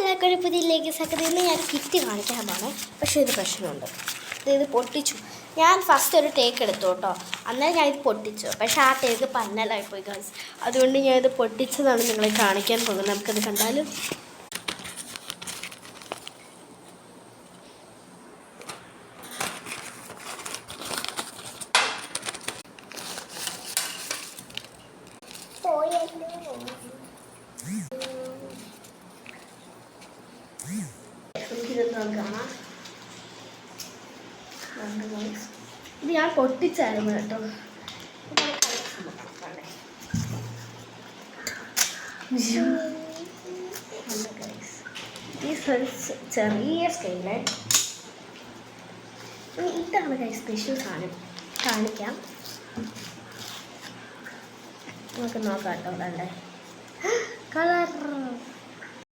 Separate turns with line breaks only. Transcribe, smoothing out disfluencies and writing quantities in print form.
എല്ലാവർക്കും പുതിയതിലേക്ക് സക്കറിന്ന് ഞാൻ കിറ്റ് കാണിക്കാൻ പോണേ. പക്ഷേ ഇത് പ്രശ്നമുണ്ട്, ഇത് പൊട്ടിച്ചു. ഞാൻ ഫസ്റ്റ് ഒരു ടേക്ക് എടുത്തു കേട്ടോ, അന്നേരം ഞാൻ ഇത് പൊട്ടിച്ചു. പക്ഷേ ആ ടേക്ക് പന്നലായിപ്പോയി ഗൈസ്. അതുകൊണ്ട് ഞാൻ ഇത് പൊട്ടിച്ചതാണ് നിങ്ങളെ കാണിക്കാൻ പോകുന്നത്. നമുക്കത് കണ്ടാലും കാണാം. ഇത് ഞാൻ പൊട്ടിച്ചായിരുന്നു കേട്ടോ. ഈ ചെറിയ സ്കെയില് ഇതാണ് കൈ സ്പെഷ്യൽ സാധനം. കാണിക്കാം, നമുക്ക് നോക്കാം കേട്ടോ. വേണ്ടേ കളർ